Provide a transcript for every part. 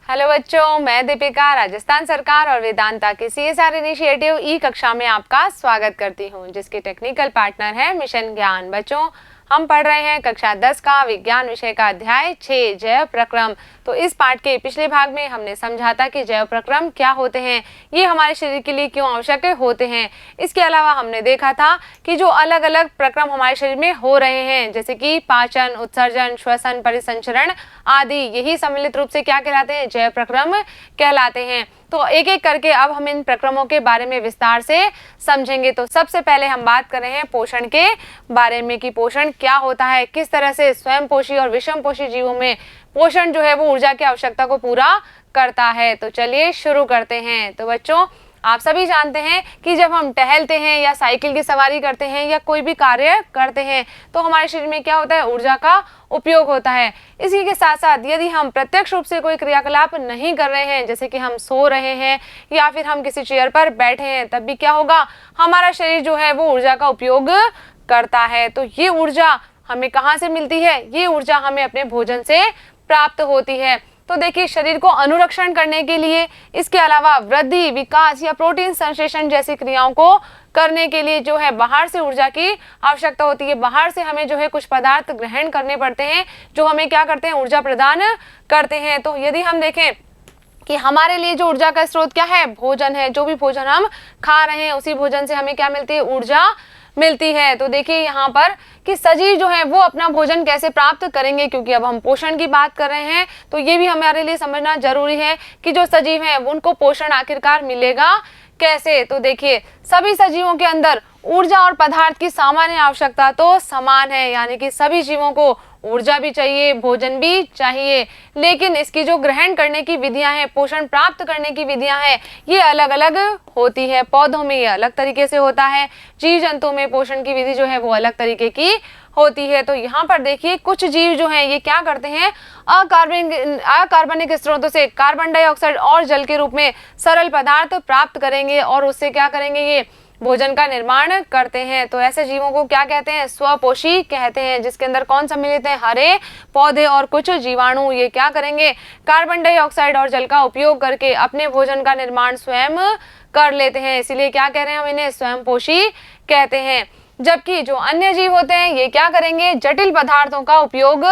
Hello बच्चों, मैं दीपिका राजस्थान सरकार और वेदांता के CSR इनिशिएटिव ई कक्षा में आपका स्वागत करती हूं, जिसके टेक्निकल पार्टनर है मिशन ज्ञान। बच्चों, हम पढ़ रहे हैं कक्षा 10 का विज्ञान विषय का अध्याय 6 जैव प्रक्रम। तो इस पाठ के पिछले भाग में हमने समझा था कि जैव प्रक्रम क्या होते हैं, ये हमारे शरीर के लिए क्यों आवश्यक होते हैं। इसके अलावा हमने देखा था कि जो अलग अलग प्रक्रम हमारे शरीर में हो रहे हैं, जैसे कि पाचन, उत्सर्जन, श्वसन, परिसंचरण आदि, यही सम्मिलित रूप से क्या कहलाते हैं, जैव प्रक्रम कहलाते हैं। तो एक एक करके अब हम इन प्रक्रमों के बारे में विस्तार से समझेंगे। तो सबसे पहले हम बात कर रहे हैं पोषण के बारे में कि पोषण क्या होता है, किस तरह से स्वयं पोषी और विषम पोषी जीवों में पोषण जो है वो ऊर्जा की आवश्यकता को पूरा करता है। तो चलिए शुरू करते हैं। तो बच्चों, आप सभी जानते हैं कि जब हम टहलते हैं या साइकिल की सवारी करते हैं या कोई भी कार्य करते हैं तो हमारे शरीर में क्या होता है, ऊर्जा का उपयोग होता है। इसी के साथ साथ यदि हम प्रत्यक्ष रूप से कोई क्रियाकलाप नहीं कर रहे हैं, जैसे कि हम सो रहे हैं या फिर हम किसी चेयर पर बैठे हैं, तब भी क्या होगा, हमारा शरीर जो है वो ऊर्जा का उपयोग करता है। तो ये ऊर्जा हमें कहाँ से मिलती है? ये ऊर्जा हमें अपने भोजन से प्राप्त होती है। तो देखिए, शरीर को अनुरक्षण करने के लिए, इसके अलावा वृद्धि, विकास या प्रोटीन संश्लेषण जैसी क्रियाओं को करने के लिए जो है बाहर से ऊर्जा की आवश्यकता होती है। बाहर से हमें जो है कुछ पदार्थ ग्रहण करने पड़ते हैं जो हमें क्या करते हैं, ऊर्जा प्रदान करते हैं। तो यदि हम देखें कि हमारे लिए जो ऊर्जा का स्रोत क्या है, भोजन है। जो भी भोजन हम खा रहे हैं उसी भोजन से हमें क्या मिलती है, ऊर्जा मिलती है। तो देखिए यहाँ पर कि सजीव जो है वो अपना भोजन कैसे प्राप्त करेंगे, क्योंकि अब हम पोषण की बात कर रहे हैं तो ये भी हमारे लिए समझना जरूरी है कि जो सजीव हैं उनको पोषण आखिरकार मिलेगा कैसे। तो देखिए, सभी सजीवों के अंदर ऊर्जा और पदार्थ की सामान्य आवश्यकता तो समान है, यानी कि सभी जीवों को ऊर्जा भी चाहिए, भोजन भी चाहिए, लेकिन इसकी जो ग्रहण करने की विधियां हैं, पोषण प्राप्त करने की विधियां हैं, ये अलग अलग होती है। पौधों में ये अलग तरीके से होता है, जीव जंतु में पोषण की विधि जो है वो अलग तरीके की होती है। तो यहाँ पर देखिए, कुछ जीव जो हैं ये क्या करते हैं, अकार्बनिक स्रोतों से कार्बन डाइऑक्साइड और जल के रूप में सरल पदार्थ प्राप्त करेंगे और उससे क्या करेंगे, ये भोजन का निर्माण करते हैं। तो ऐसे जीवों को क्या कहते हैं, स्वपोषी कहते हैं, जिसके अंदर कौन सम्मिलित है, हरे पौधे और कुछ जीवाणु। ये क्या करेंगे, कार्बन डाइऑक्साइड और जल का उपयोग करके अपने भोजन का निर्माण स्वयं कर लेते हैं, इसीलिए क्या कह रहे हैं हम इन्हें स्वयंपोषी कहते हैं। जबकि जो अन्य जीव होते हैं ये क्या करेंगे, जटिल पदार्थों का उपयोग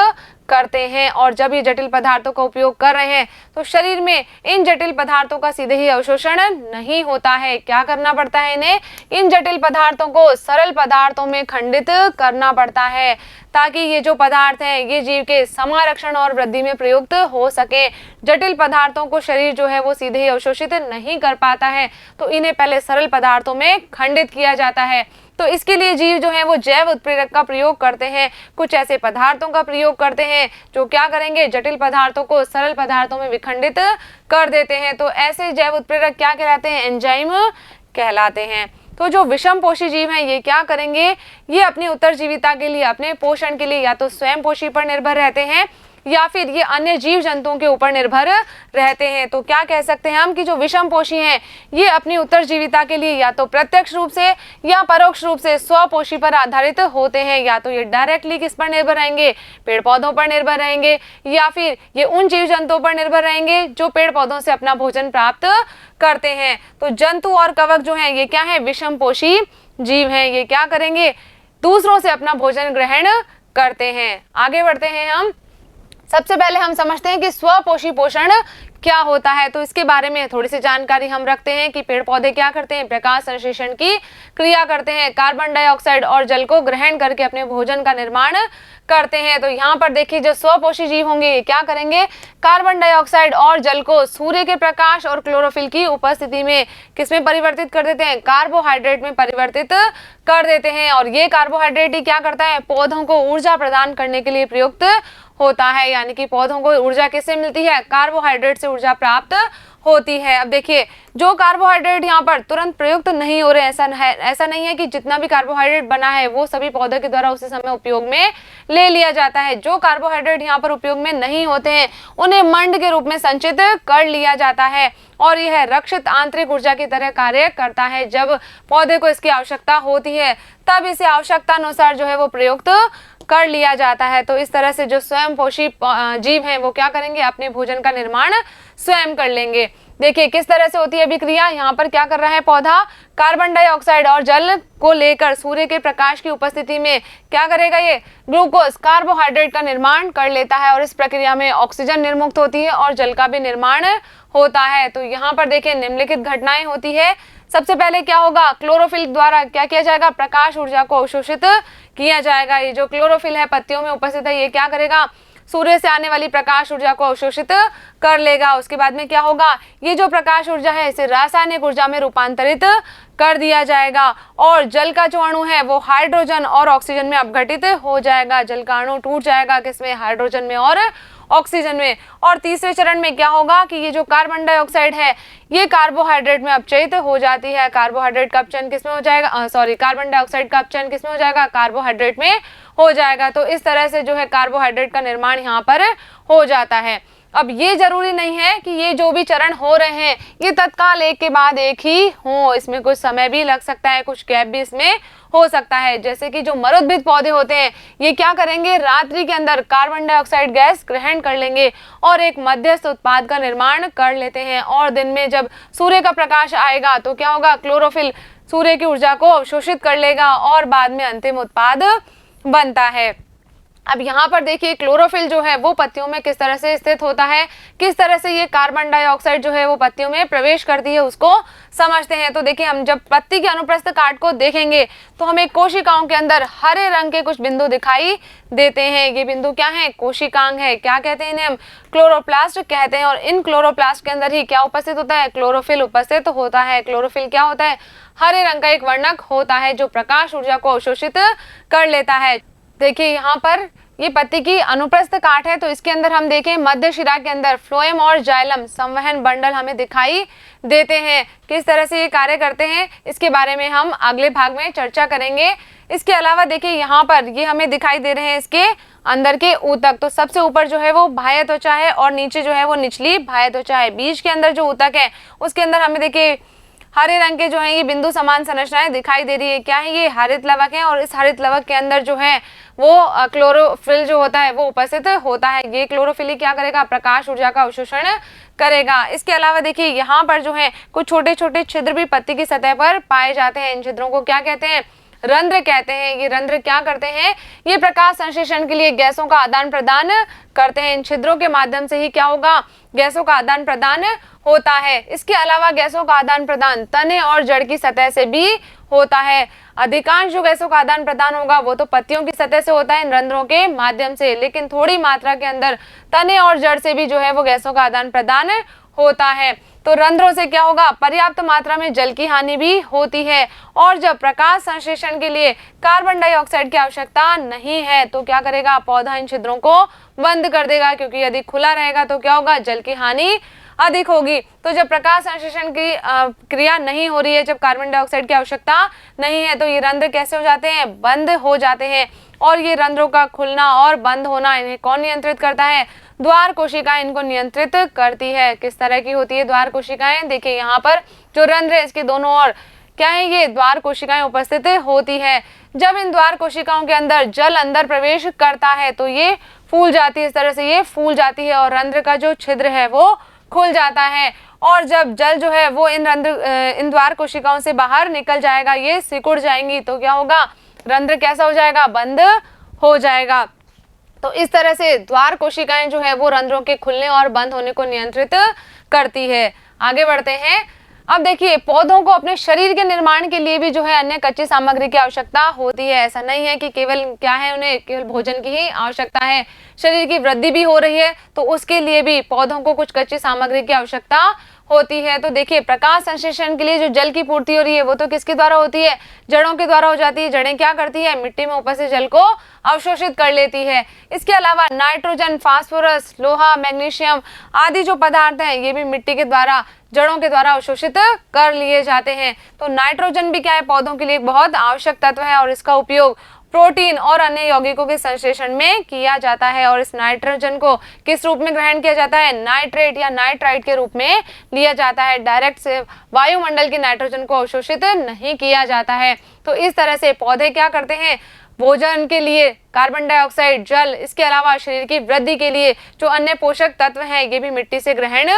करते हैं, और जब ये जटिल पदार्थों का उपयोग कर रहे हैं तो शरीर में इन जटिल पदार्थों का सीधे ही अवशोषण नहीं होता है। क्या करना पड़ता है इन्हें, इन जटिल पदार्थों को सरल पदार्थों में खंडित करना पड़ता है, ताकि ये जो पदार्थ हैं ये जीव के समारक्षण और वृद्धि में प्रयुक्त हो सके। जटिल पदार्थों को शरीर जो है वो सीधे ही अवशोषित नहीं कर पाता है, तो इन्हें पहले सरल पदार्थों में खंडित किया जाता है। तो इसके लिए जीव जो है वो जैव उत्प्रेरक का प्रयोग करते हैं, कुछ ऐसे पदार्थों का प्रयोग करते हैं जो क्या करेंगे, जटिल पदार्थों को सरल पदार्थों में विखंडित कर देते हैं। तो ऐसे जैव उत्प्रेरक क्या कहलाते हैं, एंजाइम कहलाते हैं। तो जो विषम पोषी जीव हैं ये क्या करेंगे, ये अपनी उत्तरजीविता के लिए, अपने पोषण के लिए या तो स्वयं पोषी पर निर्भर रहते हैं या फिर ये अन्य जीव जंतुओं के ऊपर निर्भर रहते हैं। तो क्या कह सकते हैं हम कि जो विषम पोषी हैं ये अपनी उत्तरजीविता के लिए या तो प्रत्यक्ष रूप से या परोक्ष रूप से स्वपोषी पर आधारित होते हैं। या तो ये डायरेक्टली किस पर निर्भर रहेंगे, पेड़ पौधों पर निर्भर रहेंगे, या फिर ये उन जीव जंतुओं पर निर्भर रहेंगे जो पेड़ पौधों से अपना भोजन प्राप्त करते हैं। तो जंतु और कवक जो है ये क्या है, विषम पोषी जीव हैं। ये क्या करेंगे, दूसरों से अपना भोजन ग्रहण करते हैं। आगे बढ़ते हैं हम। सबसे पहले हम समझते हैं कि स्वपोषी पोषण क्या होता है। तो इसके बारे में थोड़ी सी जानकारी हम रखते हैं कि पेड़ पौधे क्या करते हैं, प्रकाश संश्लेषण की क्रिया करते हैं, कार्बन डाइऑक्साइड और जल को ग्रहण करके अपने भोजन का निर्माण करते हैं। तो यहाँ पर देखिए, जो स्वपोषी जीव होंगे ये क्या करेंगे, कार्बन डाइऑक्साइड और जल को सूर्य के प्रकाश और क्लोरोफिल की उपस्थिति में किसमें परिवर्तित कर देते हैं, कार्बोहाइड्रेट में परिवर्तित कर देते हैं। और ये कार्बोहाइड्रेट ही क्या करता है, पौधों को ऊर्जा प्रदान करने के लिए प्रयुक्त होता है। यानी कि पौधों को ऊर्जा किससे मिलती है, कार्बोहाइड्रेट से ऊर्जा प्राप्त होती है। अब देखिए, जो कार्बोहाइड्रेट यहाँ पर तुरंत प्रयुक्त नहीं हो रहे, ऐसा नहीं है कि जितना भी कार्बोहाइड्रेट बना है वो सभी पौधे के द्वारा उसी समय उपयोग में ले लिया जाता है। जो कार्बोहाइड्रेट यहाँ पर उपयोग में नहीं होते हैं उन्हें मंड के रूप में संचित कर लिया जाता है, और यह रक्षित आंतरिक ऊर्जा की तरह कार्य करता है। जब पौधे को इसकी आवश्यकता होती है तब इसे आवश्यकता अनुसार जो है वो प्रयुक्त कर लिया जाता है। तो इस तरह से जो स्वयं पोषी जीव हैं वो क्या करेंगे, अपने भोजन का निर्माण स्वयं कर लेंगे। देखिए किस तरह से होती है अभिक्रिया। यहाँ पर क्या कर रहा है पौधा, कार्बन डाइऑक्साइड और जल को लेकर सूर्य के प्रकाश की उपस्थिति में क्या करेगा, ये ग्लूकोज कार्बोहाइड्रेट का निर्माण कर लेता है और इस प्रक्रिया में ऑक्सीजन निर्मुक्त होती है और जल का भी निर्माण होता है। तो यहाँ पर देखिए निम्नलिखित घटनाएं होती है। सबसे पहले क्या होगा, क्लोरोफिल द्वारा क्या किया जाएगा, प्रकाश ऊर्जा को अवशोषित किया जाएगा। ये जो क्लोरोफिल है पत्तियों में उपस्थित है, ये क्या करेगा, सूर्य से आने वाली प्रकाश ऊर्जा को अवशोषित कर लेगा। उसके बाद में क्या होगा, ये जो प्रकाश ऊर्जा है इसे रासायनिक ऊर्जा में रूपांतरित कर दिया जाएगा और जल का जो अणु है वो हाइड्रोजन और ऑक्सीजन में अपघटित हो जाएगा। जल का अणु टूट जाएगा किसमें, हाइड्रोजन में और ऑक्सीजन में। और तीसरे चरण में क्या होगा कि ये जो कार्बन डाइऑक्साइड है ये कार्बोहाइड्रेट में अपचयित हो जाती है। कार्बोहाइड्रेट का अपचयन किसमें हो जाएगा, कार्बन डाइऑक्साइड का अपचयन किसमें हो जाएगा, कार्बोहाइड्रेट में हो जाएगा। तो इस तरह से जो है कार्बोहाइड्रेट का निर्माण यहाँ पर हो जाता है। अब ये जरूरी नहीं है कि ये जो भी चरण हो रहे हैं ये तत्काल एक के बाद एक ही हो, इसमें कुछ समय भी लग सकता है, कुछ गैप भी इसमें हो सकता है। जैसे कि जो मरुद्भिद पौधे होते हैं ये क्या करेंगे, रात्रि के अंदर कार्बन डाइऑक्साइड गैस ग्रहण कर लेंगे और एक मध्यस्थ उत्पाद का निर्माण कर लेते हैं और दिन में जब सूर्य का प्रकाश आएगा तो क्या होगा, क्लोरोफिल सूर्य की ऊर्जा को अवशोषित कर लेगा और बाद में अंतिम उत्पाद बनता है। अब यहाँ पर देखिए क्लोरोफिल जो है वो पत्तियों में किस तरह से स्थित होता है, किस तरह से ये कार्बन डाइऑक्साइड जो है वो पत्तियों में प्रवेश करती है उसको समझते हैं। तो देखिए हम जब पत्ती के अनुप्रस्थ काट को देखेंगे तो हमें कोशिकाओं के अंदर हरे रंग के कुछ बिंदु दिखाई देते हैं। ये बिंदु क्या है, कोशिकांग है। क्या कहते हैं इन्हें हम, क्लोरोप्लास्ट कहते हैं। और इन क्लोरोप्लास्ट के अंदर ही क्या उपस्थित होता है, क्लोरोफिल उपस्थित होता है। क्लोरोफिल क्या होता है, हरे रंग का एक वर्णक होता है जो प्रकाश ऊर्जा को अवशोषित कर लेता है। देखिए यहाँ पर ये पत्ती की अनुप्रस्थ काट है तो इसके अंदर हम देखें मध्य शिरा के अंदर फ्लोएम और जाइलम संवहन बंडल हमें दिखाई देते हैं। किस तरह से ये कार्य करते हैं इसके बारे में हम अगले भाग में चर्चा करेंगे। इसके अलावा देखिए यहाँ पर ये हमें दिखाई दे रहे हैं इसके अंदर के ऊतक। तो सबसे ऊपर जो है वो बाह्य त्वचा है और नीचे जो है वो निचली बाह्य त्वचा है। बीच के अंदर जो ऊतक है उसके अंदर हमें देखिए हरे रंग के जो है ये बिंदु समान संरचनाएं दिखाई दे रही है। क्या है, ये हरित लवक है और इस हरित लवक के अंदर जो है वो क्लोरोफिल जो होता है वो उपस्थित होता है। ये क्लोरोफिल क्या करेगा, प्रकाश ऊर्जा का अवशोषण करेगा। इसके अलावा देखिए यहाँ पर जो है कुछ छोटे छोटे छिद्र भी पत्ती की सतह पर पाए जाते हैं। इन छिद्रों को क्या कहते हैं, रंध्र कहते हैं। ये रंध्र क्या करते हैं, ये प्रकाश संश्लेषण के लिए गैसों का आदान प्रदान करते हैं। इन छिद्रों के माध्यम से ही क्या होगा, गैसों का आदान प्रदान होता है। इसके अलावा गैसों का आदान प्रदान तने और जड़ की सतह से भी होता है। अधिकांश जो गैसों का आदान प्रदान होगा वो तो पत्तियों की सतह से होता है इन रंध्रों के माध्यम से, लेकिन थोड़ी मात्रा के अंदर तने और जड़ से भी जो है वो गैसों का आदान प्रदान होता है। तो रंध्रों से क्या होगा, पर्याप्त मात्रा में जल की हानि भी होती है। और जब प्रकाश संश्लेषण के लिए कार्बन डाइऑक्साइड की आवश्यकता नहीं है तो क्या करेगा, पौधा इन छिद्रों को बंद कर देगा, क्योंकि यदि खुला रहेगा तो क्या होगा, जल की हानि अधिक होगी। तो जब प्रकाश संश्लेषण की क्रिया नहीं हो रही है, जब कार्बन डाइऑक्साइड की आवश्यकता नहीं है तो ये रंध्र कैसे हो जाते हैं, बंद हो जाते हैं। और ये रंध्रों का खुलना और बंद होना इन्हें कौन नियंत्रित करता है, द्वार कोशिकाएं इनको नियंत्रित करती है। किस तरह की होती है द्वार कोशिकाएं, देखिए यहाँ पर जो रंध्र है इसके दोनों ओर क्या है, ये द्वार कोशिकाएं उपस्थित होती है। जब इन द्वार कोशिकाओं के अंदर जल अंदर प्रवेश करता है तो ये फूल जाती है, इस तरह से ये फूल जाती है और रंध्र का जो छिद्र है वो खुल जाता है। और जब जल जो है वो इन द्वार कोशिकाओं से बाहर निकल जाएगा, ये सिकुड़ जाएंगी, तो क्या होगा, रंध्र कैसा हो जाएगा, बंद हो जाएगा। तो इस तरह से द्वार कोशिकाएं जो है वो रंध्रों के खुलने और बंद होने को नियंत्रित करती है। आगे बढ़ते हैं। अब देखिए पौधों को अपने शरीर के निर्माण के लिए भी जो है अन्य कच्ची सामग्री की आवश्यकता होती है। ऐसा नहीं है कि केवल क्या है, उन्हें केवल भोजन की ही आवश्यकता है, शरीर की वृद्धि भी हो रही है तो उसके लिए भी पौधों को कुछ कच्ची सामग्री की आवश्यकता होती है। तो देखिए प्रकाश संश्लेषण के लिए जो जल की पूर्ति हो रही है वो तो किसके द्वारा होती है, जड़ों के द्वारा हो जाती है। जड़ें क्या करती है, मिट्टी में उपस्थित जल को अवशोषित कर लेती है। इसके अलावा नाइट्रोजन, फास्फोरस, लोहा, मैग्नीशियम आदि जो पदार्थ हैं ये भी मिट्टी के द्वारा, जड़ों के द्वारा अवशोषित कर लिए जाते हैं। तो नाइट्रोजन भी क्या है, पौधों के लिए एक बहुत आवश्यक तत्व है और इसका उपयोग प्रोटीन और अन्य यौगिकों के संश्लेषण में किया जाता है। और इस नाइट्रोजन को किस रूप में ग्रहण किया जाता है, नाइट्रेट या नाइट्राइट के रूप में लिया जाता है। डायरेक्ट से वायुमंडल की नाइट्रोजन को अवशोषित नहीं किया जाता है। तो इस तरह से पौधे क्या करते हैं, भोजन के लिए कार्बन डाइऑक्साइड, जल, इसके अलावा शरीर की वृद्धि के लिए जो अन्य पोषक तत्व हैं ये भी मिट्टी से ग्रहण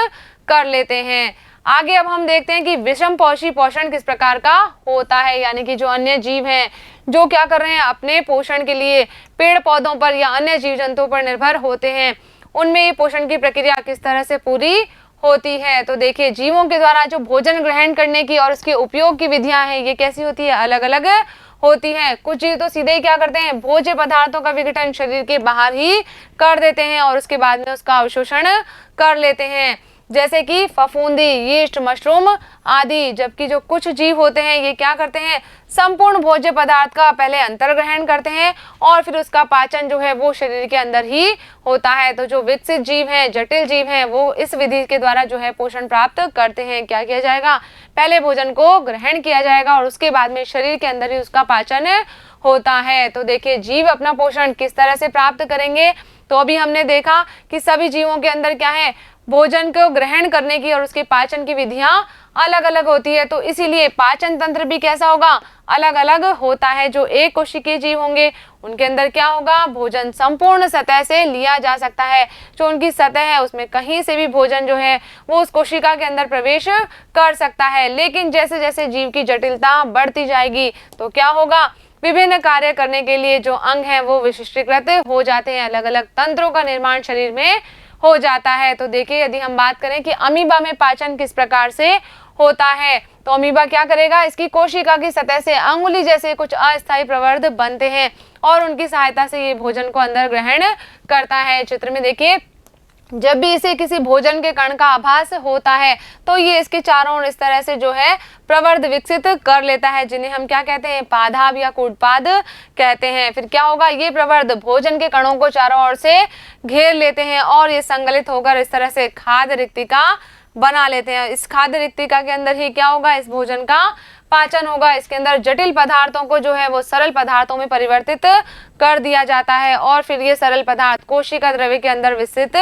कर लेते हैं। आगे अब हम देखते हैं कि विषम पोषी पोषण किस प्रकार का होता है, यानी कि जो अन्य जीव हैं जो क्या कर रहे हैं, अपने पोषण के लिए पेड़ पौधों पर या अन्य जीव जंतुओं पर निर्भर होते हैं, उनमें ये पोषण की प्रक्रिया किस तरह से पूरी होती है। तो देखिए, जीवों के द्वारा जो भोजन ग्रहण करने की और उसके उपयोग की विधियां हैं ये कैसी होती है, अलग अलग होती है। कुछ जीव तो सीधे ही क्या करते हैं, भोज्य पदार्थों का विघटन शरीर के बाहर ही कर देते हैं और उसके बाद में उसका अवशोषण कर लेते हैं, जैसे कि फफूंदी, यीस्ट, मशरूम आदि। जबकि जो कुछ जीव होते हैं ये क्या करते हैं, संपूर्ण भोज्य पदार्थ का पहले अंतर्ग्रहण करते हैं और फिर उसका पाचन जो है वो शरीर के अंदर ही होता है। तो जो विकसित जीव हैं, जटिल जीव हैं, वो इस विधि के द्वारा जो है पोषण प्राप्त करते हैं। क्या किया जाएगा, पहले भोजन को ग्रहण किया जाएगा और उसके बाद में शरीर के अंदर ही उसका पाचन होता है। तो देखिए, जीव अपना पोषण किस तरह से प्राप्त करेंगे, तो अभी हमने देखा कि सभी जीवों के अंदर क्या है, भोजन को ग्रहण करने की और उसके पाचन की विधियां अलग अलग होती है। तो इसीलिए पाचन तंत्र भी कैसा होगा, अलग अलग होता है। जो एक कोशिकीय जीव होंगे उनके अंदर क्या होगा, भोजन संपूर्ण सतह से लिया जा सकता है। जो उनकी सतह है उसमें कहीं से भी भोजन जो है वो उस कोशिका के अंदर प्रवेश कर सकता है। लेकिन जैसे जैसे जीव की जटिलता बढ़ती जाएगी तो क्या होगा, विभिन्न कार्य करने के लिए जो अंग हैं वो विशिष्टीकृत हो जाते हैं, अलग अलग तंत्रों का निर्माण शरीर में हो जाता है। तो देखिए, यदि हम बात करें कि अमीबा में पाचन किस प्रकार से होता है, तो अमीबा क्या करेगा, इसकी कोशिका की सतह से अंगुली जैसे कुछ अस्थायी प्रवर्ध बनते हैं और उनकी सहायता से ये भोजन को अंदर ग्रहण करता है। चित्र में देखिए, जब भी इसे किसी भोजन के कण का आभास होता है तो ये इसके चारों ओर इस तरह से जो है प्रवर्ध विकसित कर लेता है, जिन्हें हम क्या कहते हैं, पादाभ या कूटपाद कहते हैं। फिर क्या होगा, ये प्रवर्ध भोजन के कणों को चारों ओर से घेर लेते हैं और ये संगलित होकर इस तरह से खाद्य रिक्तिका बना लेते हैं। इस खाद्य रिक्तिका के अंदर ही क्या होगा, इस भोजन का पाचन होगा। इसके अंदर जटिल पदार्थों को जो है वो सरल पदार्थों में परिवर्तित कर दिया जाता है और फिर ये सरल पदार्थ कोशिका द्रव्य के अंदर विस्तृत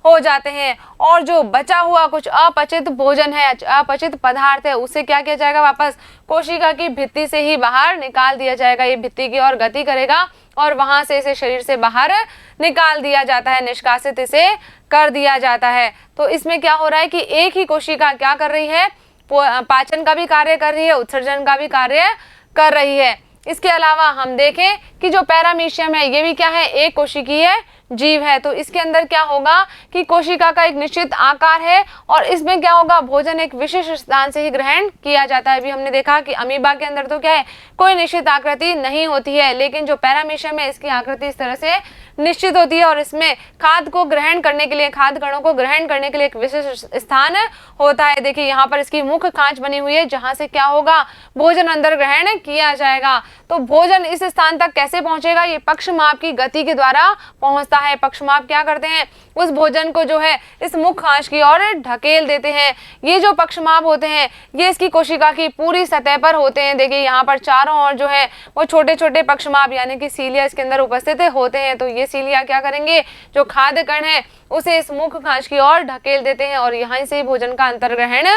हो जाते हैं और जो बचा हुआ कुछ अपचित भोजन है, अपचित पदार्थ है, उसे क्या किया जाएगा, वापस कोशिका की भित्ति से ही बाहर निकाल दिया जाएगा। ये भित्ति की ओर गति करेगा और वहां से इसे शरीर से बाहर निकाल दिया जाता है, निष्कासित इसे कर दिया जाता है। तो इसमें क्या हो रहा है कि एक ही कोशिका क्या कर रही है, पाचन का भी कार्य कर रही है, उत्सर्जन का भी कार्य कर रही है। इसके अलावा हम देखें कि जो पैरामीशियम है ये भी क्या है, एक कोशिकीय जीव है। तो इसके अंदर क्या होगा कि कोशिका का एक निश्चित आकार है और इसमें क्या होगा, भोजन एक विशिष्ट स्थान से ही ग्रहण किया जाता है। अभी हमने देखा कि अमीबा के अंदर तो क्या है, कोई निश्चित आकृति नहीं होती है, लेकिन जो पैरामीशियम है इसकी आकृति इस तरह से निश्चित होती है और इसमें खाद्य को ग्रहण करने के लिए, खाद्य कणों को ग्रहण करने के लिए एक विशिष्ट स्थान होता है। देखिए, यहाँ पर इसकी मुख्य खांच बनी हुई है जहां से क्या होगा, भोजन अंदर ग्रहण किया जाएगा। तो भोजन इस स्थान तक कैसे पहुंचेगा, ये पक्षमाप की गति के द्वारा पहुंचता है। पक्षमाप क्या करते हैं, उस भोजन को जो है इस मुख्य खांच की ओर ढकेल देते हैं। ये जो पक्षमाप होते हैं ये इसकी कोशिका की पूरी सतह पर होते हैं। देखिए, यहाँ पर चारों ओर जो है वो छोटे छोटे पक्षमाप यानी कि सीलिया इसके अंदर उपस्थित होते हैं। तो ये सीलिया क्या करेंगे, जो खाद्य कण है उसे इस मुख्य खांच की ओर ढकेल देते हैं और यहीं से भोजन का अंतर्ग्रहण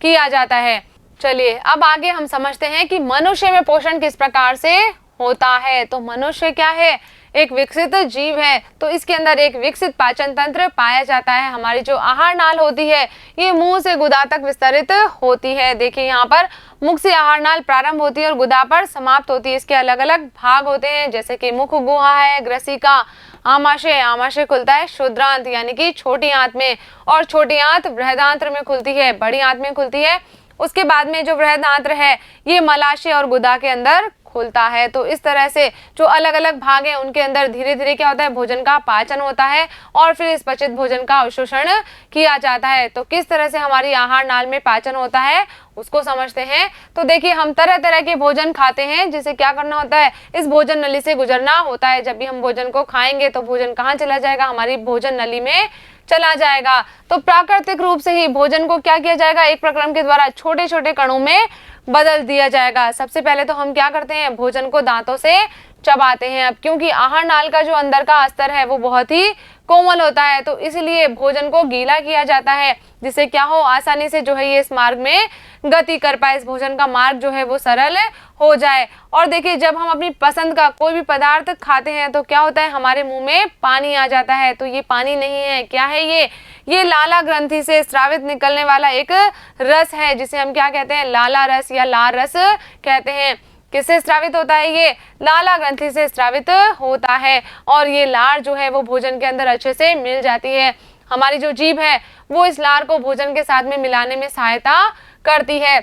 किया जाता है। चलिए, अब आगे हम समझते हैं कि मनुष्य में पोषण किस प्रकार से होता है। तो मनुष्य क्या है, एक विकसित जीव है, तो इसके अंदर एक विकसित पाचन तंत्र पाया जाता है। हमारी जो आहार नाल होती है ये मुंह से गुदा तक विस्तारित होती है। देखिए, यहाँ पर मुख से आहार नाल प्रारंभ होती है और गुदा पर समाप्त होती है। इसके अलग अलग भाग होते हैं, जैसे कि मुख गुहा है, ग्रसिका, आमाशय, आमाशय खुलता है क्षुद्रांत यानी कि छोटी आंत में, और छोटी आंत बृहदांत्र में खुलती है, बड़ी आंत में खुलती है। उसके बाद में जो बृहदांत्र है ये मलाशय और गुदा के अंदर खुलता है। तो इस तरह से जो अलग अलग भाग हैं उनके अंदर धीरे धीरे क्या होता है, भोजन का पाचन होता है और फिर इस पचित भोजन का अवशोषण किया जाता है। तो किस तरह से हमारी आहार नाल में पाचन होता है उसको समझते हैं। तो देखिए, हम तरह तरह के भोजन खाते हैं, जिसे क्या करना होता है, इस भोजन नली से गुजरना होता है। जब भी हम भोजन को खाएंगे तो भोजन कहाँ चला जाएगा, हमारी भोजन नली में चला जाएगा। तो प्राकृतिक रूप से ही भोजन को क्या किया जाएगा, एक प्रक्रम के द्वारा छोटे छोटे कणों में बदल दिया जाएगा। सबसे पहले तो हम क्या करते हैं, भोजन को दांतों से चबाते हैं। अब क्योंकि आहार नाल का जो अंदर का अस्तर है वो बहुत ही कोमल होता है, तो इसलिए भोजन को गीला किया जाता है, जिससे क्या हो, आसानी से जो है ये इस मार्ग में गति कर पाए, इस भोजन का मार्ग जो है वो सरल हो जाए। और देखिए, जब हम अपनी पसंद का कोई भी पदार्थ खाते हैं तो क्या होता है, हमारे मुंह में पानी आ जाता है। तो ये पानी नहीं है, क्या है ये लाला ग्रंथि से स्रावित निकलने वाला एक रस है, जिसे हम क्या कहते हैं, लाला रस या लार रस कहते हैं। किससे स्रावित होता है, ये लाला ग्रंथि से स्रावित होता है। और ये लार जो है वो भोजन के अंदर अच्छे से मिल जाती है। हमारी जो जीभ है वो इस लार को भोजन के साथ में मिलाने में सहायता करती है।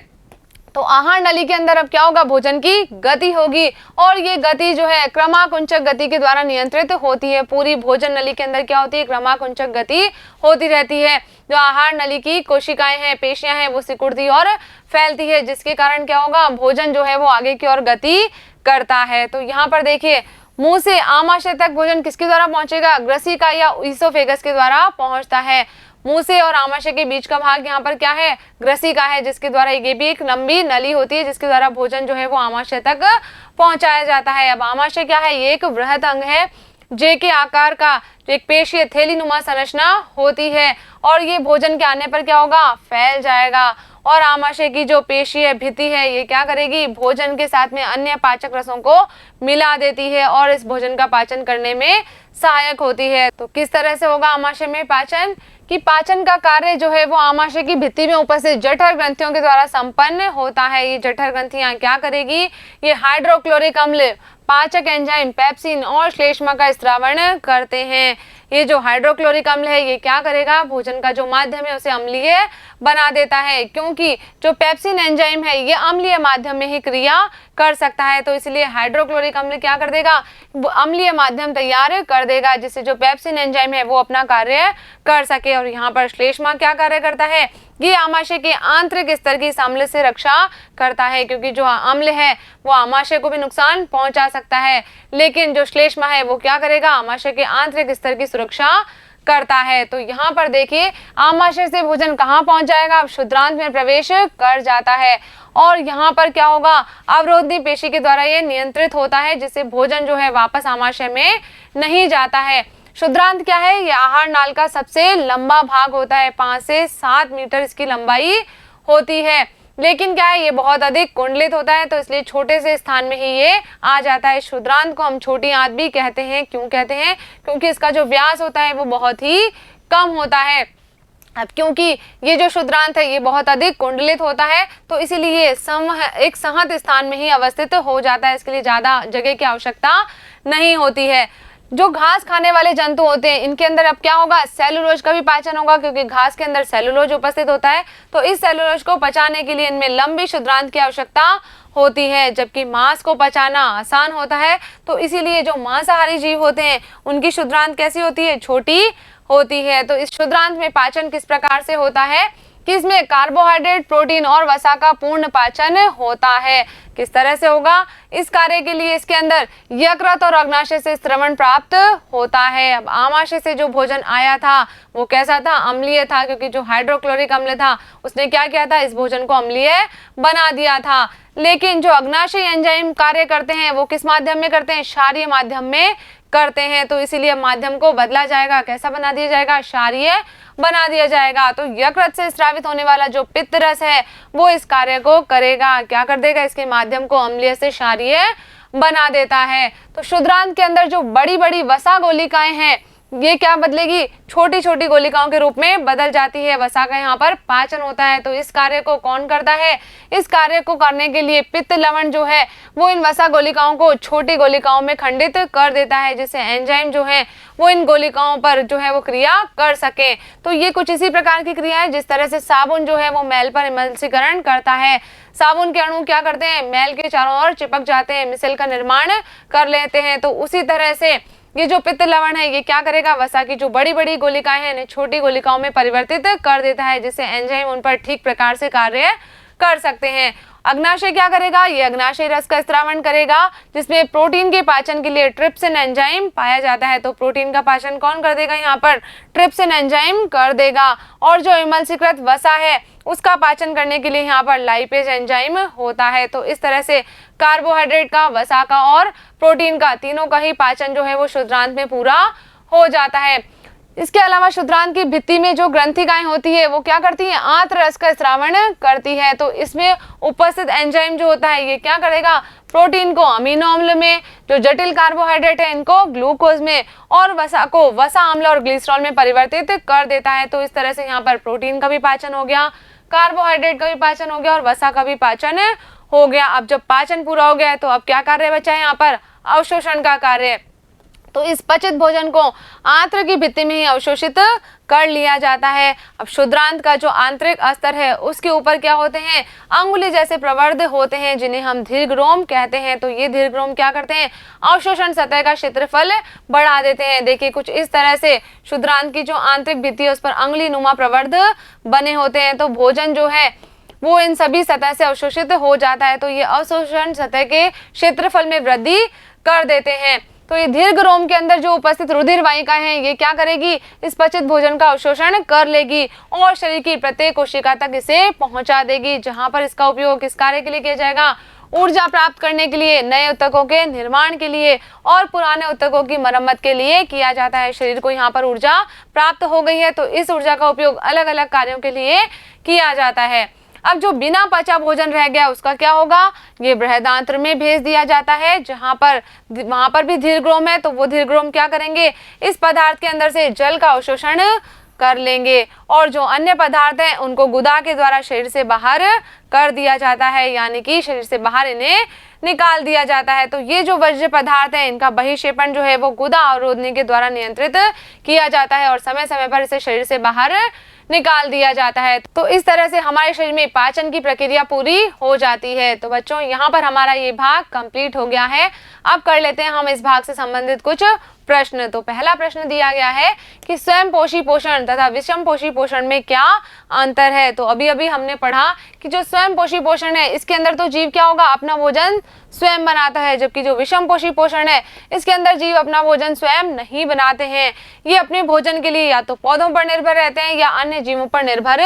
तो आहार नली के अंदर अब क्या होगा, भोजन की गति होगी, और ये गति जो है क्रमाकुंचक गति के द्वारा नियंत्रित होती है। पूरी भोजन नली के अंदर क्या होती है, क्रमाकुंचक गति होती रहती है। जो आहार नली की कोशिकाएं हैं, पेशियां हैं, वो सिकुड़ती और फैलती है, जिसके कारण क्या होगा, भोजन जो है वो आगे की ओर गति करता है। तो यहाँ पर देखिए, मुंह से आमाशय तक भोजन किसके द्वारा पहुंचेगा, ग्रसिका या ईसोफेगस के द्वारा पहुंचता है। मुंह से और आमाशय के बीच का भाग यहाँ पर क्या है, ग्रसिका है, जिसके द्वारा ये भी एक लंबी नली होती है, जिसके द्वारा भोजन जो है वो आमाशय तक पहुंचाया जाता है। अब आमाशय क्या है, ये एक वृहद अंग है, जे के आकार का एक पेशीय थैलीनुमा संरचना होती है, और ये भोजन के आने पर क्या होगा, फैल जाएगा। और आमाशय की जो पेशीय भित्ति है ये क्या करेगी, भोजन के साथ में अन्य पाचक रसों को मिला देती है और इस भोजन का पाचन करने में सहायक होती है। तो किस तरह से होगा आमाशय में पाचन, कि पाचन का कार्य जो है वो आमाशय की भित्ति में उपस्थित जठर ग्रंथियों के द्वारा संपन्न होता है। ये जठर ग्रंथियां क्या करेगी, ये हाइड्रोक्लोरिक अम्ल, पाचक एंजाइम पेप्सिन और श्लेष्मा का स्त्रावण करते हैं। ये जो हाइड्रोक्लोरिक अम्ल है ये क्या करेगा, भोजन का जो माध्यम है उसे अम्लीय बना देता है, क्योंकि जो पेप्सिन एंजाइम है ये अम्लीय माध्यम में ही क्रिया कर सकता है। तो इसलिए हाइड्रोक्लोरिक अम्ल क्या कर देगा, अम्लीय माध्यम तैयार कर देगा, जिससे जो पेप्सिन एंजाइम है वो अपना कार्य कर सके। और यहाँ पर श्लेष्मा क्या कार्य करता है, ये आमाशय के आंतरिक स्तर की इस अम्ल से रक्षा करता है, क्योंकि जो अम्ल है वो आमाशय को भी नुकसान पहुंचा सकता है, लेकिन जो श्लेष्मा है वो क्या करेगा, आमाशय के आंतरिक स्तर की सुरक्षा करता है। तो यहाँ पर देखिए, आमाशय से भोजन कहाँ पहुंच जाएगा, क्षुद्रांत में प्रवेश कर जाता है, और यहाँ पर क्या होगा, अवरोधी पेशी के द्वारा ये नियंत्रित होता है, जिससे भोजन जो है वापस आमाशय में नहीं जाता है। क्षुद्रांत क्या है, ये आहार नाल का सबसे लंबा भाग होता है, 5 से 7 मीटर इसकी लंबाई होती है, लेकिन क्या है, ये बहुत अधिक कुंडलित होता है, तो इसलिए छोटे से स्थान में ही ये आ जाता है। क्षुद्रांत को हम छोटी आंत भी कहते हैं। क्यों कहते हैं, क्योंकि इसका जो व्यास होता है वो बहुत ही कम होता है। अब क्योंकि ये जो क्षुद्रांत है ये बहुत अधिक कुंडलित होता है, तो इसीलिए एक सहत स्थान में ही अवस्थित हो जाता है, इसके लिए ज्यादा जगह की आवश्यकता नहीं होती है। जो घास खाने वाले जंतु होते हैं इनके अंदर अब क्या होगा, सेलुलोज का भी पाचन होगा, क्योंकि घास के अंदर सेलुलोज उपस्थित होता है, तो इस सेलुलोज को पचाने के लिए इनमें लंबी क्षुद्रांत की आवश्यकता होती है। जबकि मांस को पचाना आसान होता है, तो इसीलिए जो मांसाहारी जीव होते हैं उनकी क्षुद्रांत कैसी होती है, छोटी होती है। तो इस क्षुद्रांत में पाचन किस प्रकार से होता है, कि इसमें कार्बोहाइड्रेट, प्रोटीन और वसा का पूर्ण पाचन होता है। किस तरह से होगा, इस कार्य के लिए इसके अंदर यकृत और अग्नाशय से स्रवण प्राप्त होता है। अब आमाशय से जो भोजन आया था वो कैसा था, अम्लीय था, क्योंकि जो हाइड्रोक्लोरिक अम्ल था उसने क्या किया था, इस भोजन को अम्लीय बना दिया था। लेकिन जो अग्नाशय एंजाइम कार्य करते हैं वो किस माध्यम में करते हैं, क्षारीय माध्यम में करते हैं, तो इसीलिए माध्यम को बदला जाएगा, कैसा बना दिया जाएगा, क्षारीय बना दिया जाएगा। तो यकृत से स्रावित होने वाला जो पित्त रस है वो इस कार्य को करेगा, क्या कर देगा, इसके माध्यम को अम्लीय से क्षारीय बना देता है। तो क्षुद्रांत के अंदर जो बड़ी बड़ी वसा गोलिकाएं हैं ये क्या बदलेगी, छोटी छोटी गोलिकाओं के रूप में बदल जाती है। वसा का यहाँ पर पाचन होता है, तो इस कार्य को कौन करता है, इस कार्य को करने के लिए पित्त लवण जो है वो इन वसा गोलिकाओं को छोटी गोलिकाओं में खंडित कर देता है, जिससे एंजाइम जो है वो इन गोलिकाओं पर जो है वो क्रिया कर सके। तो ये कुछ इसी प्रकार की क्रिया है जिस तरह से साबुन जो है वो मैल पर इमल्सीकरण करता है। साबुन के अणु क्या करते हैं, मैल के चारों ओर चिपक जाते हैं, मिसल का निर्माण कर लेते हैं। तो उसी तरह से ये जो पित्त लवण है ये क्या करेगा, वसा की जो बड़ी बड़ी गोलिकाएं हैं इन्हें छोटी गोलिकाओं में परिवर्तित कर देता है, जिससे एंजाइम उन पर ठीक प्रकार से कार्य कर सकते हैं। अग्नाशय क्या करेगा, ये अग्नाशय रस का स्त्रावण करेगा, जिसमें प्रोटीन के पाचन के लिए ट्रिप्सिन एंजाइम पाया जाता है। तो प्रोटीन का पाचन कौन कर देगा, यहाँ पर ट्रिप्सिन एंजाइम कर देगा। और जो इमल्सीकृत वसा है उसका पाचन करने के लिए यहाँ पर लाइपेज एंजाइम होता है। तो इस तरह से कार्बोहाइड्रेट का, वसा का और प्रोटीन का, तीनों का ही पाचन जो है वो क्षुद्रांत में पूरा हो जाता है। इसके अलावा क्षुद्रांत की भित्ति में जो ग्रंथिकाएं होती है वो क्या करती है, आंत्र रस का स्रावण करती है। तो इसमें उपस्थित एंजाइम जो होता है ये क्या करेगा, प्रोटीन को अमीनो अम्ल में, जो जटिल कार्बोहाइड्रेट है इनको ग्लूकोज में, और वसा को वसा अम्ल और ग्लिसरॉल में परिवर्तित कर देता है। तो इस तरह से यहाँ पर प्रोटीन का भी पाचन हो गया, कार्बोहाइड्रेट का भी पाचन हो गया और वसा का भी पाचन हो गया। अब जब पाचन पूरा हो गया है तो अब क्या कार्य बचा है, यहाँ पर अवशोषण का कार्य। तो इस पचित भोजन को आंत्र की भित्ति में ही अवशोषित कर लिया जाता है। अब क्षुद्रांत का जो आंतरिक अस्तर है उसके ऊपर क्या होते हैं, अंगुली जैसे प्रवर्ध होते हैं, जिन्हें हम दीर्घरोम कहते हैं। तो ये दीर्घरोम क्या करते हैं, अवशोषण सतह का क्षेत्रफल बढ़ा देते हैं। देखिए कुछ इस तरह से क्षुद्रांत की जो आंतरिक भित्ति है उस पर अंगुली नुमा प्रवर्ध बने होते हैं। तो भोजन जो है वो इन सभी सतह से अवशोषित हो जाता है। तो ये अवशोषण सतह के क्षेत्रफल में वृद्धि कर देते हैं। तो ये दीर्घरोम के अंदर जो उपस्थित रुधिर वाहिका है ये क्या करेगी, इस पचित भोजन का अवशोषण कर लेगी और शरीर की प्रत्येक कोशिका तक इसे पहुंचा देगी, जहां पर इसका उपयोग किस कार्य के लिए किया जाएगा, ऊर्जा प्राप्त करने के लिए, नए ऊतकों के निर्माण के लिए और पुराने ऊतकों की मरम्मत के लिए किया जाता है। शरीर को यहाँ पर ऊर्जा प्राप्त हो गई है तो इस ऊर्जा का उपयोग अलग अलग कार्यों के लिए किया जाता है। अब जो बिना पचा भोजन रह गया उसका क्या होगा, ये बृहदांत्र में भेज दिया जाता है, वहां पर भी दीर्घरोम है। तो वो दीर्घरोम क्या करेंगे, इस पदार्थ के अंदर से जल का अवशोषण कर लेंगे और जो अन्य पदार्थ हैं उनको गुदा के द्वारा शरीर से बाहर कर दिया जाता है, यानी कि शरीर से बाहर इन्हें निकाल दिया जाता है। तो ये जो वर्ज्य पदार्थ है इनका बहिक्षेपण जो है वो गुदा अवरोधनी के द्वारा नियंत्रित किया जाता है और समय समय पर इसे शरीर से बाहर निकाल दिया जाता है। तो इस तरह से हमारे शरीर में पाचन की प्रक्रिया पूरी हो जाती है। तो बच्चों यहाँ पर हमारा ये भाग कंप्लीट हो गया है। अब कर लेते हैं हम इस भाग से संबंधित कुछ प्रश्न। तो पहला प्रश्न दिया गया है कि स्वयं पोषी पोषण तथा विषम पोषी पोषण में क्या अंतर है। तो अभी अभी हमने पढ़ा कि जो स्वयं पोषी पोषण है इसके अंदर तो जीव क्या होगा, अपना भोजन स्वयं बनाता है, जबकि जो विषम पोषी पोषण है इसके अंदर जीव अपना भोजन स्वयं नहीं बनाते हैं। ये अपने भोजन के लिए या तो पौधों पर निर्भर रहते हैं या अन्य जीवों पर निर्भर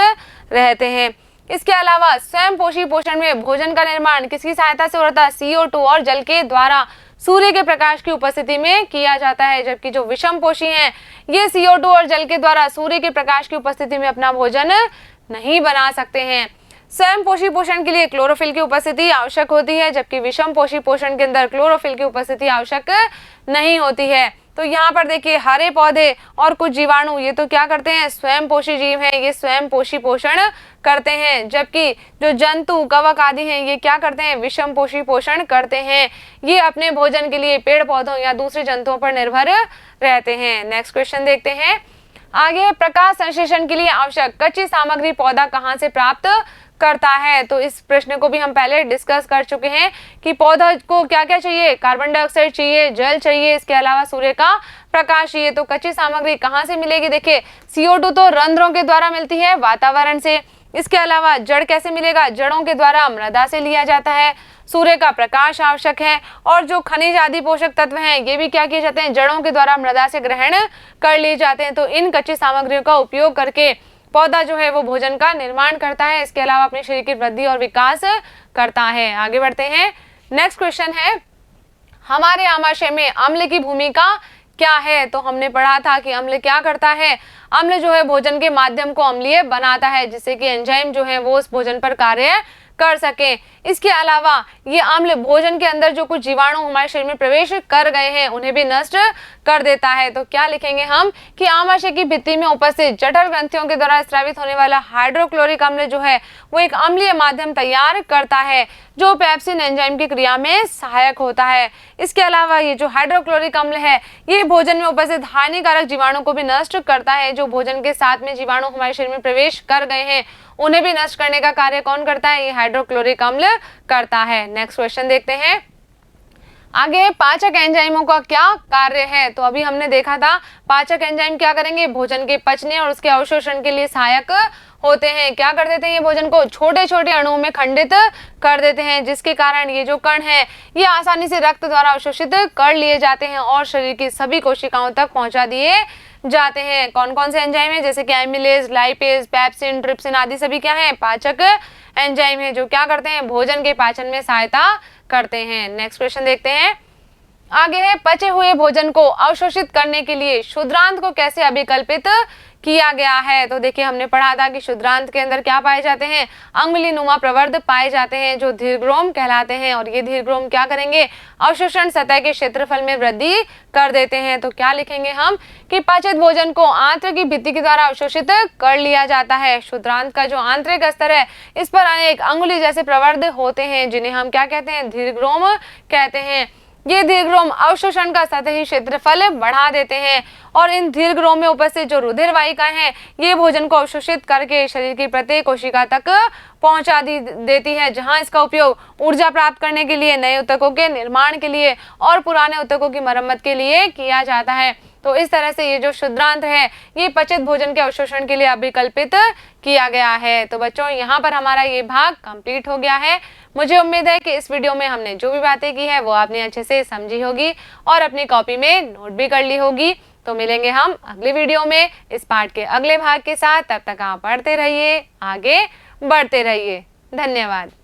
रहते हैं। इसके अलावा स्वयं पोषी पोषण में भोजन का निर्माण किसकी सहायता से होता है, CO2 और जल के द्वारा सूर्य के प्रकाश की उपस्थिति में किया जाता है, जबकि जो विषम पोषी हैं ये CO2 और जल के द्वारा सूर्य के प्रकाश की उपस्थिति में अपना भोजन नहीं बना सकते हैं। स्वयं पोषी पोषण के लिए क्लोरोफिल की उपस्थिति आवश्यक होती है, जबकि विषम पोषी पोषण के अंदर क्लोरोफिल की उपस्थिति आवश्यक नहीं होती है। तो यहाँ पर देखिए हरे पौधे और कुछ जीवाणु ये तो क्या करते हैं, स्वयं पोषी जीव हैं, ये स्वयं पोषी पोषण करते हैं, जबकि जो जंतु कवक आदि हैं ये क्या करते हैं, विषम पोषी पोषण करते हैं। ये अपने भोजन के लिए पेड़ पौधों या दूसरे जंतुओं पर निर्भर रहते हैं। नेक्स्ट क्वेश्चन देखते हैं आगे, प्रकाश संश्लेषण के लिए आवश्यक कच्ची सामग्री पौधा कहाँ से प्राप्त करता है। तो इस प्रश्न को भी हम पहले डिस्कस कर चुके हैं कि पौधा को क्या क्या चाहिए, कार्बन डाइऑक्साइड चाहिए, जल चाहिए, इसके अलावा सूर्य का प्रकाश चाहिए। तो कच्ची सामग्री कहाँ से मिलेगी, देखिए CO2 तो रंध्रों के द्वारा मिलती है वातावरण से। इसके अलावा जड़ कैसे मिलेगा, जड़ों के द्वारा मृदा से लिया जाता है। सूर्य का प्रकाश आवश्यक है और जो खनिज आदि पोषक तत्व हैं ये भी क्या किए जाते हैं, जड़ों के द्वारा मृदा से ग्रहण कर लिए जाते हैं। तो इन कच्ची सामग्रियों का उपयोग करके पौधा जो है वो भोजन का निर्माण करता है, इसके अलावा अपने शरीर की वृद्धि और विकास करता है। आगे बढ़ते हैं, नेक्स्ट क्वेश्चन है हमारे आमाशय में अम्ल की भूमिका क्या है। तो हमने पढ़ा था कि अम्ल क्या करता है, अम्ल जो है भोजन के माध्यम को अम्लीय बनाता है, जिससे कि एंजाइम जो है वो उस भोजन पर कार्य कर सके। इसके अलावा ये अम्ल भोजन के अंदर जो कुछ जीवाणु हमारे शरीर में प्रवेश कर गए हैं उन्हें भी नष्ट कर देता है। तो क्या लिखेंगे हम कि आमाशय की भित्ति में उपस्थित जठर ग्रंथियों के द्वारा स्रावित होने वाला हाइड्रोक्लोरिक अम्ल जो है वो एक अम्लीय माध्यम तैयार करता है जो पेप्सिन एंजाइम की क्रिया में सहायक होता है। इसके अलावा ये जो हाइड्रोक्लोरिक अम्ल है ये भोजन में उपस्थित हानिकारक जीवाणु को भी नष्ट करता है। जो भोजन के साथ में जीवाणु हमारे शरीर में प्रवेश कर गए हैं उन्हें भी नष्ट करने का कार्य कौन करता है, ये हाइड्रोक्लोरिक अम्ल करता है। नेक्स्ट क्वेश्चन देखते हैं आगे पाचक एंजाइमों का क्या कार्य है, तो अभी हमने देखा था पाचक एंजाइम क्या करेंगे, भोजन के पचने और उसके अवशोषण के लिए सहायक होते हैं। क्या कर देते हैं, ये भोजन को छोटे छोटे अणुओं में खंडित कर देते हैं, जिसके कारण ये जो कण है ये आसानी से रक्त द्वारा अवशोषित कर लिए जाते हैं और शरीर की सभी कोशिकाओं तक पहुंचा दिए जाते हैं। कौन कौन से एंजाइम है, जैसे कि एमिलेज, लाइपेज, पेप्सिन, ट्रिप्सिन आदि सभी क्या है, पाचक एंजाइम है, जो क्या करते हैं, भोजन के पाचन में सहायता करते हैं। नेक्स्ट क्वेश्चन देखते हैं। आगे है, पचे हुए भोजन को अवशोषित करने के लिए क्षुद्रांत को कैसे अभिकल्पित किया गया है। तो देखिए हमने पढ़ा था कि क्षुद्रांत के अंदर क्या पाए जाते हैं, अंगुलीनुमा प्रवर्ध पाए जाते हैं जो दीर्घ्रोम कहलाते हैं, और ये दीर्घ्रोम क्या करेंगे, अवशोषण सतह के क्षेत्रफल में वृद्धि कर देते हैं। तो क्या लिखेंगे हम कि पचित भोजन को आंत्र की भित्ति के द्वारा अवशोषित कर लिया जाता है। क्षुद्रांत का जो आंतरिक स्तर है इस पर अनेक अंगुली जैसे प्रवर्ध होते हैं, जिन्हें हम क्या कहते हैं, दीर्घ्रोम कहते हैं। ये दीर्घ्रोम अवशोषण का सतही क्षेत्रफल बढ़ा देते हैं और इन दीर्घ्रोम में उपस्थित जो रुधिर वाहिकाएं हैं ये भोजन को अवशोषित करके शरीर की प्रत्येक कोशिका तक पहुंचा देती है, जहां इसका उपयोग ऊर्जा प्राप्त करने के लिए, नए ऊतकों के निर्माण के लिए और पुराने ऊतकों की मरम्मत के लिए किया जाता है। तो इस तरह से ये जो क्षुद्रांत है ये पचित भोजन के अवशोषण के लिए अभिकल्पित किया गया है। तो बच्चों यहाँ पर हमारा ये भाग कंप्लीट हो गया है। मुझे उम्मीद है कि इस वीडियो में हमने जो भी बातें की है वो आपने अच्छे से समझी होगी और अपनी कॉपी में नोट भी कर ली होगी। तो मिलेंगे हम अगले वीडियो में इस पाठ के अगले भाग के साथ। तब तक आप पढ़ते रहिए, आगे बढ़ते रहिए। धन्यवाद।